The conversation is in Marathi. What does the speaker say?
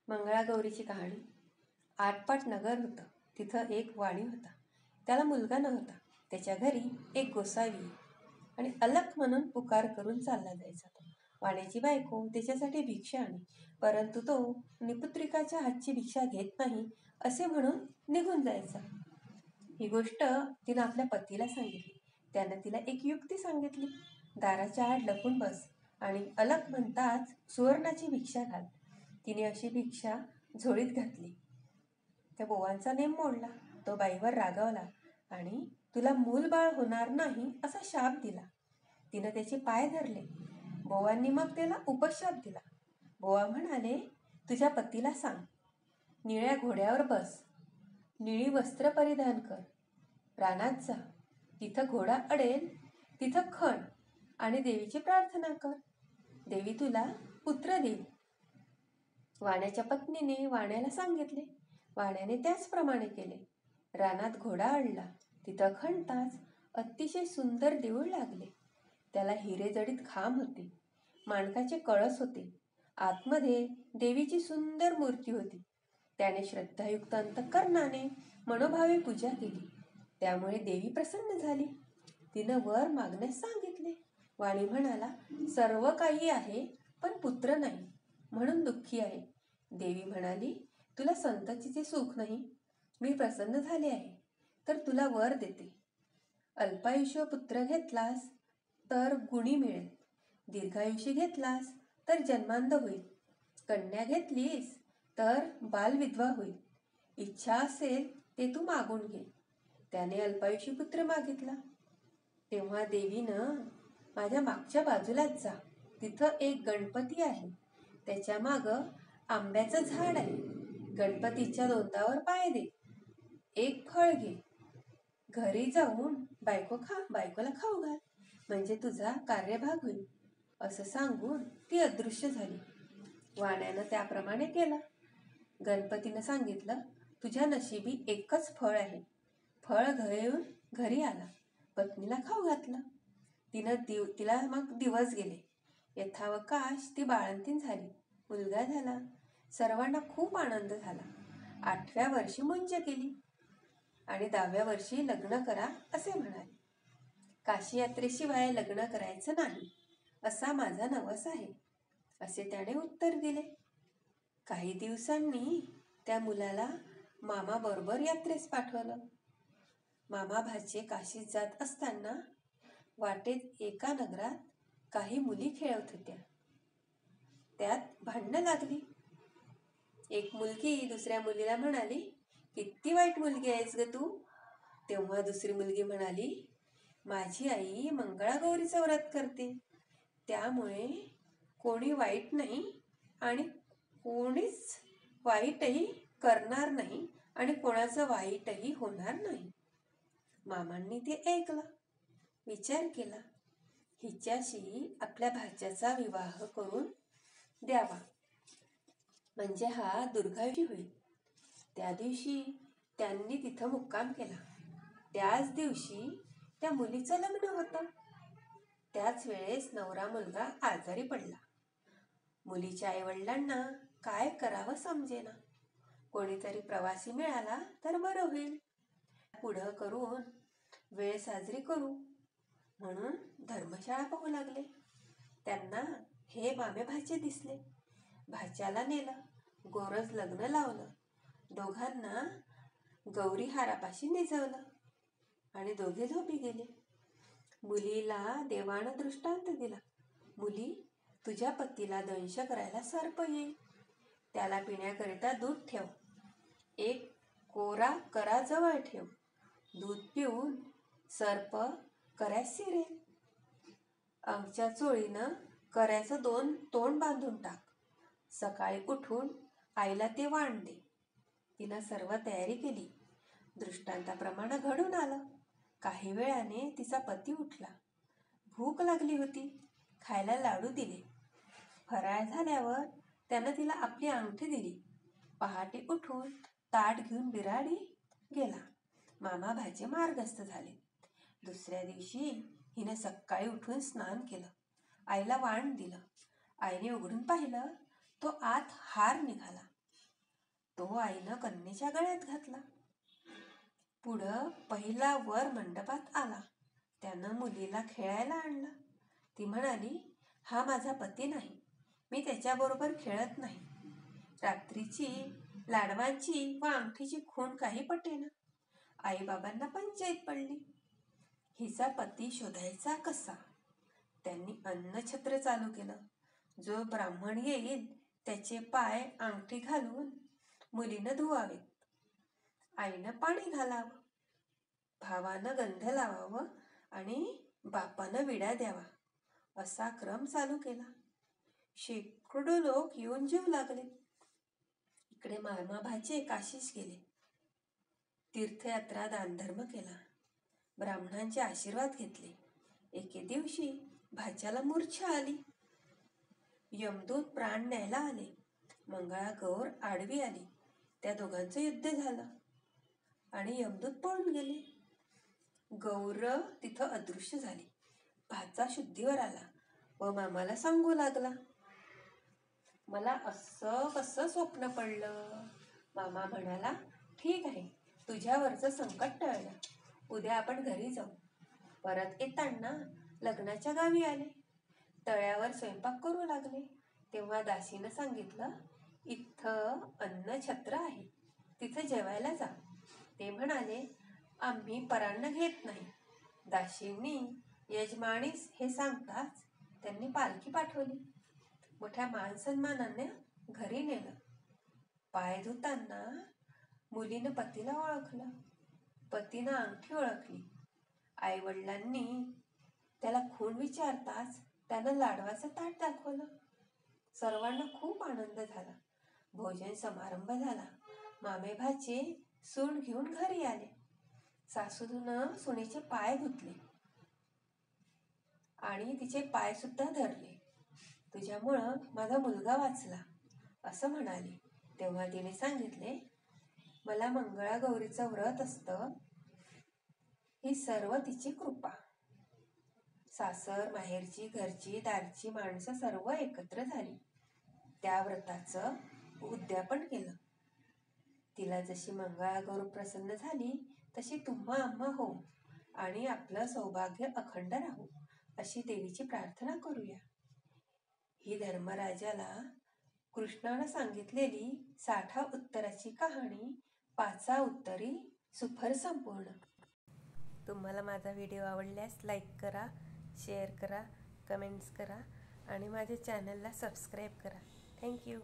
मंगळागौरीची कहाणी. आटपाट नगर होतं. तिथं एक वाणी होता. त्याला मुलगा नव्हता. त्याच्या घरी एक गोसावी आणि अलक म्हणून पुकार करून चालला जायचा. तो वाण्याची बायको त्याच्यासाठी भिक्षा आणी, परंतु तो निपुत्रिकाच्या हातची भिक्षा घेत नाही असे म्हणून निघून जायचा. ही गोष्ट तिनं आपल्या पतीला सांगितली. त्यानं तिला एक युक्ती सांगितली. दाराच्या आड लपून बस आणि अलक म्हणताच सुवर्णाची भिक्षा घाल. तिने अशी भिक्षा झोळीत घातली. त्या बोवांचा नेम मोडला. तो बाईवर रागावला आणि तुला मूलबाळ होणार नाही असा शाप दिला. तिनं त्याचे पाय धरले. बोवांनी मग त्याला उपशाप दिला. बोवा म्हणाले, तुझ्या पतीला सांग, निळ्या घोड्यावर बस, निळी वस्त्र परिधान कर, रानात जा, तिथं घोडा अडेल तिथं खण आणि देवीची प्रार्थना कर. देवी तुला पुत्र देईल. वाण्याच्या पत्नीने वाण्याला सांगितले. वाण्याने त्याचप्रमाणे केले. रानात घोडा अडला. तिथं खणताच अतिशय सुंदर देऊळ लागले. त्याला हिरे जडित खांब होते. माणकाचे कळस होते. आतमध्ये देवीची सुंदर मूर्ती होती. त्याने श्रद्धायुक्त अंतःकरणाने मनोभावे पूजा केली. त्यामुळे देवी प्रसन्न झाली. तिनं वर मागण्यास सांगितले. वाणी म्हणाला, सर्व काही आहे पण पुत्र नाही म्हणून दुःखी आहे. देवी म्हणाली, तुला संततीचे सुख नाही. मी प्रसन्न झाले आहे तर तुला वर देते. अल्पायुष्य पुत्र घेतलास तर गुणी मिळेल. दीर्घायुष्य घेतलास तर जन्मांध होईल. कन्या घेतलीस तर बालविधवा होईल. इच्छा असेल ते तू मागून घे. त्याने अल्पायुष्य पुत्र मागितला. तेव्हा देवीनं, माझ्या मागच्या बाजूलाच जा, तिथं एक गणपती आहे. त्याच्या मागं आंब्याचं झाड आहे. गणपतीच्या दोंडावर पाय दे, एक फळ घे, घरी जाऊन बायकोला खाऊ घाल, म्हणजे तुझा कार्यभाग होईल, असं सांगून ती अदृश्य झाली. वाण्यानं त्याप्रमाणे केलं. गणपतीनं सांगितलं, तुझ्या नशिबी एकच फळ आहे. फळ घेऊन घरी आला. पत्नीला खाऊ घातलं. तिला मग दिवस गेले. यथावकाश ती बाळंतीण झाली. मुलगा झाला. सर्वांना खूप आनंद झाला. 8व्या वर्षी मुंज केली आणि 10व्या वर्षी लग्न करा असे म्हणाले. काशी यात्रेशिवाय लग्न करायचं नाही असा माझा नवस आहे, असे त्याने उत्तर दिले. काही दिवसांनी त्या मुलाला मामा बरोबर यात्रेस पाठवलं. मामा भाचे काशीत जात असताना वाटेत एका नगरात काही मुली खेळत होत्या. त्यात भांडणं लागली. एक मुलगी दुसऱ्या मुलीला म्हणाली, किती वाईट मुलगी आहेस ग तू. तेव्हा दुसरी मुलगी म्हणाली, माझी आई मंगळागौरीचं व्रत करते, त्यामुळे कोणी वाईट नाही आणि कोणीच वाईटही करणार नाही आणि कोणाचं वाईटही होणार नाही. मामांनी ते ऐकलं. विचार केला, हिच्याशी आपल्या भाच्याचा विवाह करून द्यावा, म्हणजे हा दीर्घायुषी होईल. त्या दिवशी त्यांनी तिथं मुक्काम केला. त्याच दिवशी त्या मुलीचं लग्न होतं. त्याच वेळेस नवरा मुलगा आजारी पडला. मुलीच्या आईवडिलांना काय करावं समजेना. कोणीतरी प्रवासी मिळाला तर बरं होईल. पुढं करून वेळ साजरी करू म्हणून धर्मशाळा पाहू लागले. त्यांना हे मामे भाचे दिसले. भाच्याला नेलं. गोरज लग्न लावलं. दोघांना गौरी हारापाशी निजवलं आणि दोघे झोपी गेले. मुलीला देवानं दृष्टांत दिला. मुली, तुझ्या पतीला दंश करायला सर्प येईल. त्याला पिण्याकरिता दूध ठेव. एक कोरा करा जवळ ठेव. दूध पिऊन सर्प कऱ्यास शिरेल. अंगच्या चोळीनं कऱ्याचं 2 तोंड बांधून टाक. सकाळी उठून आईला ते वाण दे. तिनं सर्व तयारी केली. दृष्टांताप्रमाणे घडून आलं. काही वेळाने तिचा पती उठला. भूक लागली होती. खायला लाडू दिले. फराळ झाल्यावर त्यानं तिला आपली अंगठी दिली. पहाटे उठून ताट घेऊन बिराडी गेला. मामा भाचे मार्गस्थ झाले. दुसऱ्या दिवशी हिनं सकाळी उठून स्नान केलं. आईला वाण दिलं. आईने उघडून पाहिलं, तो आत हार निघाला. तो आईनं कन्येच्या गळ्यात घातला. पुढं पहिला वर मंडपात आला. त्यानं मुलीला खेळायला आणलं. ती म्हणाली, हा माझा पती नाही, मी त्याच्याबरोबर खेळत नाही. रात्रीची लाडवांची व अंगठीची खूण काही पटेना. आईबाबांना पंचायत पडली. हिचा पती शोधायचा कसा? त्यांनी अन्नछत्र चालू केलं. जो ब्राह्मण येईल त्याचे पाय अंगठी घालून मुलीनं धुवावेत. आईनं पाणी घालावं, भावानं गंध लावावं आणि बापानं विडा द्यावा, असा क्रम चालू केला. शेकडो लोक येऊन जीव लागले. इकडे मामा भाचे काशीस गेले. तीर्थयात्रा दानधर्म केला. ब्राह्मणांचे आशीर्वाद घेतले. एके दिवशी भाच्याला मूर्छा आली. यमदूत प्राण न्यायला आले. मंगळागौर आडवी आली. त्या दोघांचं युद्ध झालं आणि यमदूत पळून गेले. गौर तिथं अदृश्य झाली. भाचा शुद्धीवर आला व मामाला सांगू लागला, मला असं कसं स्वप्न पडलं? मामा म्हणाला, ठीक आहे, तुझ्यावरचं संकट टळलं. उद्या आपण घरी जाऊ. परत येताना लग्नाच्या गावी आले. तळ्यावर स्वयंपाक करू लागले. तेव्हा दासीनं सांगितलं, इथं अन्नछत्र आहे, तिथं जेवायला जा. ते म्हणाले, आम्ही परान्न घेत नाही. दासींनी यजमानीस हे सांगताच त्यांनी पालखी पाठवली. मोठ्या मानसन्मानाने घरी नेलं. पाय धुताना मुलीनं पतीला ओळखलं. पतीनं अंगठी ओळखली. आईवडिलांनी त्याला खूण विचारताच त्यानं लाडवाचं ताट दाखवलं. सर्वांना खूप आनंद झाला. भोजन समारंभ झाला. मामे भाचे सून घेऊन घरी आले. सासूनं सुनेचे पाय धुतले आणि तिचे पाय सुद्धा धरले. तुझ्यामुळं माझा मुलगा वाचला, असं म्हणाले. तेव्हा तिने सांगितले, मला मंगळागौरीचं व्रत असतं, ही सर्व तिची कृपा. सासर माहेरची घरची दारची माणसं सर्व एकत्र झाली. त्या व्रताचं उद्यापन केलं. तिला जशी मंगळागौर प्रसन्न झाली तशी तुम्हा आम्हा हो आणि आपलं सौभाग्य अखंड राहू, अशी देवीची प्रार्थना करूया. ही धर्मराजाला कृष्णानं सांगितलेली 60 उत्तराची कहाणी 5 उत्तरी सुफर संपूर्ण. तुम्हाला माझा व्हिडिओ आवडल्यास लाईक करा, शेअर करा, कमेंट्स करा आणि माझ्या चॅनलला सबस्क्राईब करा. थँक्यू.